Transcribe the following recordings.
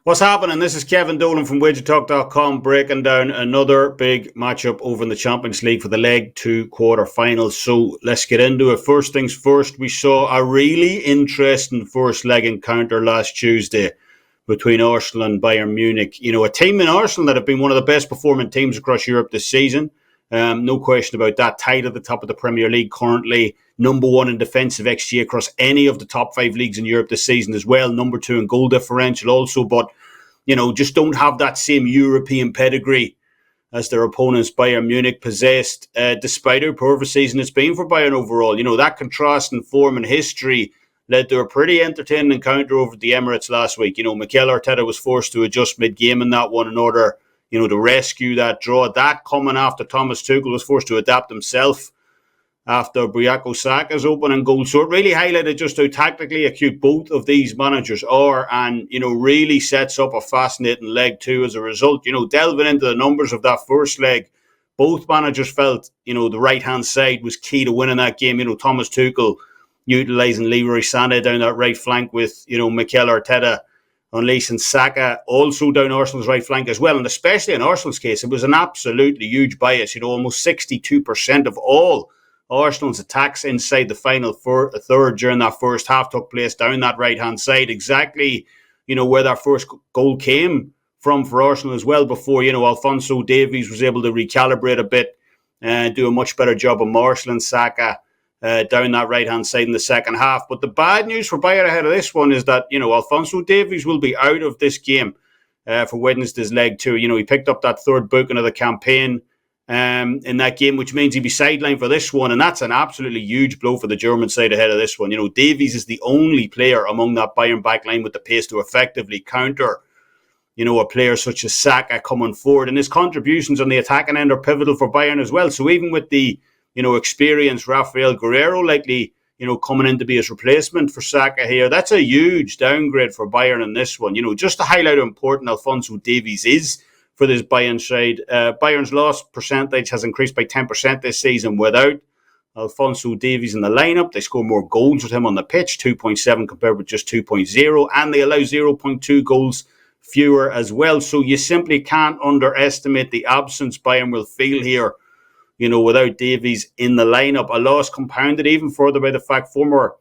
What's happening? This is Kevin Dolan from WagerTalk.com breaking down another big matchup over in the Champions League for the Leg 2 quarterfinals. So let's get into it. First things first, we saw a really interesting first leg encounter last Tuesday between Arsenal and Bayern Munich. You know, a team in Arsenal that have been one of the best performing teams across Europe this season. No question about that. Tied at the top of the Premier League currently. Number one in defensive XG across any of the top 5 leagues in Europe this season as well. Number 2 in goal differential also. But, you know, just don't have that same European pedigree as their opponents Bayern Munich possessed, despite how poor of a season it's been for Bayern overall. You know, that contrast in form and history led to a pretty entertaining encounter over the Emirates last week. You know, Mikel Arteta was forced to adjust mid-game in that one in order, you know, to rescue that draw. That coming after Thomas Tuchel was forced to adapt himself after Bukayo Saka's opening goal. So it really highlighted just how tactically acute both of these managers are and, you know, really sets up a fascinating leg two as a result. You know, delving into the numbers of that first leg, both managers felt, you know, the right-hand side was key to winning that game. You know, Thomas Tuchel utilising Leroy Sané down that right flank with, you know, Mikel Arteta unleashing Saka also down Arsenal's right flank as well. And especially in Arsenal's case, it was an absolutely huge bias. You know, almost 62% of all Arsenal's attacks inside the final third during that first half took place down that right-hand side. Exactly, you know, where that first goal came from for Arsenal as well before, you know, Alphonso Davies was able to recalibrate a bit and do a much better job of marshalling Saka down that right-hand side in the second half. But the bad news for Bayern ahead of this one is that, you know, Alphonso Davies will be out of this game for Wednesday's leg two. You know, he picked up that third booking of the campaign in that game, which means he'll be sidelined for this one. And that's an absolutely huge blow for the German side ahead of this one. You know, Davies is the only player among that Bayern backline with the pace to effectively counter, you know, a player such as Saka coming forward. And his contributions on the attacking end are pivotal for Bayern as well. So even with the, you know, experienced Rafael Guerreiro likely, you know, coming in to be his replacement for Saka here, that's a huge downgrade for Bayern in this one. You know, just to highlight how important Alphonso Davies is for this Bayern side. Bayern's loss percentage has increased by 10% this season without Alphonso Davies in the lineup. They score more goals with him on the pitch, 2.7 compared with just 2.0, and they allow 0.2 goals fewer as well. So you simply can't underestimate the absence Bayern will feel here, you know, without Davies in the lineup. A loss compounded even further by the fact former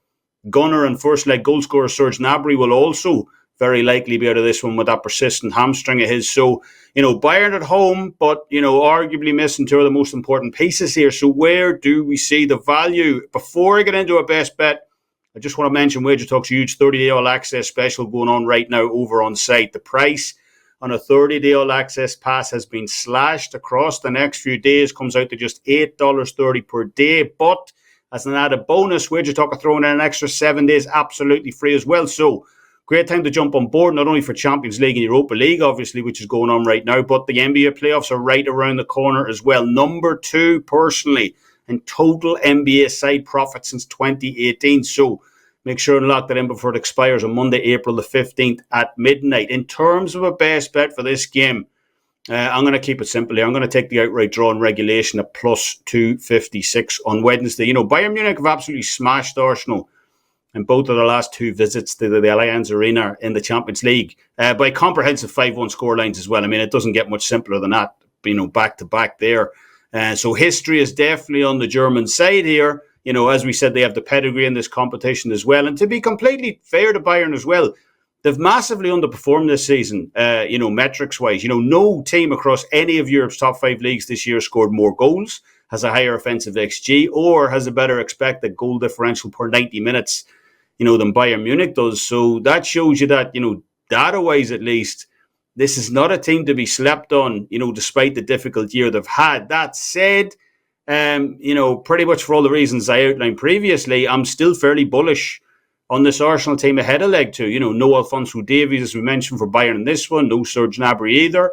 gunner and first leg goal scorer Serge Gnabry will also very likely be out of this one with that persistent hamstring of his. So, you know, Bayern at home, but, you know, arguably missing two of the most important pieces here. So where do we see the value? Before I get into a best bet, I just want to mention WagerTalk's huge 30-day all-access special going on right now over on site. The price on a 30-day all-access pass has been slashed across the next few days, comes out to just $8.30 per day. But as an added bonus, WagerTalk are throwing in an extra 7 days absolutely free as well. So great time to jump on board, not only for Champions League and Europa League, obviously, which is going on right now, but the NBA playoffs are right around the corner as well. Number 2, personally, in total NBA side profit since 2018. So make sure and lock that in before it expires on Monday, April the 15th at midnight. In terms of a best bet for this game, I'm going to keep it simple here. I'm going to take the outright draw in regulation at plus 256 on Wednesday. You know, Bayern Munich have absolutely smashed Arsenal in both of the last 2 visits to the Allianz Arena in the Champions League by comprehensive 5-1 scorelines as well. I mean, it doesn't get much simpler than that, you know, back-to-back there. So history is definitely on the German side here. You know, as we said, they have the pedigree in this competition as well. And to be completely fair to Bayern as well, they've massively underperformed this season, you know, metrics-wise. You know, no team across any of Europe's top 5 leagues this year scored more goals, has a higher offensive XG, or has a better expected goal differential per 90 minutes, you know, than Bayern Munich does. So that shows you that, you know, data-wise at least, this is not a team to be slept on, you know, despite the difficult year they've had. That said, you know, pretty much for all the reasons I outlined previously, I'm still fairly bullish on this Arsenal team ahead of leg 2. You know, no Alphonso Davies, as we mentioned, for Bayern in this one, no Serge Gnabry either.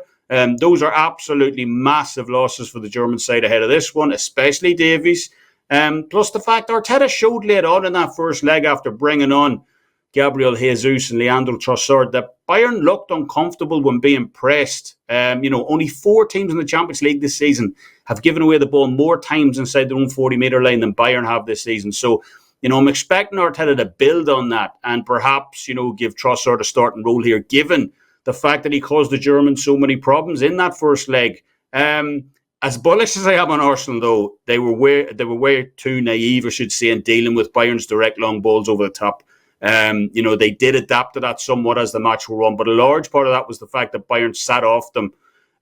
Those are absolutely massive losses for the German side ahead of this one, especially Davies. Plus the fact Arteta showed late on in that first leg after bringing on Gabriel Jesus and Leandro Trossard that Bayern looked uncomfortable when being pressed. You know, only 4 teams in the Champions League this season have given away the ball more times inside their own 40-metre line than Bayern have this season. So, you know, I'm expecting Arteta to build on that and perhaps, you know, give Trossard a starting role here, given the fact that he caused the Germans so many problems in that first leg. As bullish as I am on Arsenal, though, they were way too naive, I should say, in dealing with Bayern's direct long balls over the top. They did adapt to that somewhat as the match wore on, but a large part of that was the fact that Bayern sat off them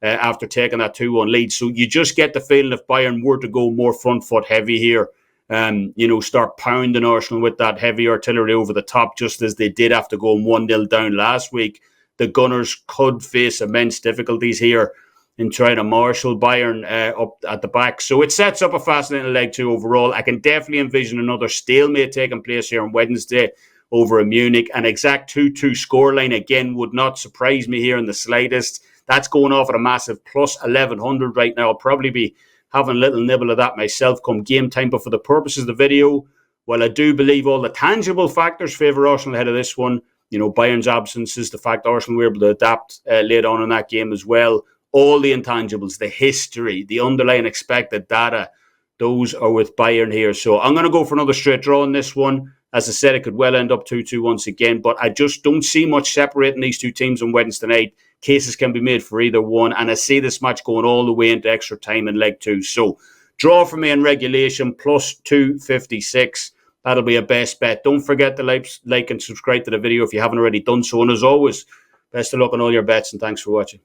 after taking that 2-1 lead. So you just get the feeling if Bayern were to go more front foot heavy here, start pounding Arsenal with that heavy artillery over the top, just as they did after going 1-0 down last week, the Gunners could face immense difficulties here in trying to marshal Bayern up at the back. So it sets up a fascinating leg two overall. I can definitely envision another stalemate taking place here on Wednesday over in Munich. An exact 2-2 scoreline, again, would not surprise me here in the slightest. That's going off at a massive plus 1100 right now. I'll probably be having a little nibble of that myself come game time. But for the purposes of the video, well, I do believe all the tangible factors favour Arsenal ahead of this one. Bayern's absences, the fact Arsenal were able to adapt late on in that game as well. All the intangibles, the history, the underlying expected data, those are with Bayern here. So I'm going to go for another straight draw in this one. As I said, it could well end up 2-2 once again, but I just don't see much separating these two teams on Wednesday night. Cases can be made for either one, and I see this match going all the way into extra time in leg two. So draw for me in regulation, plus 256. That'll be a best bet. Don't forget to like and subscribe to the video if you haven't already done so. And as always, best of luck on all your bets, and thanks for watching.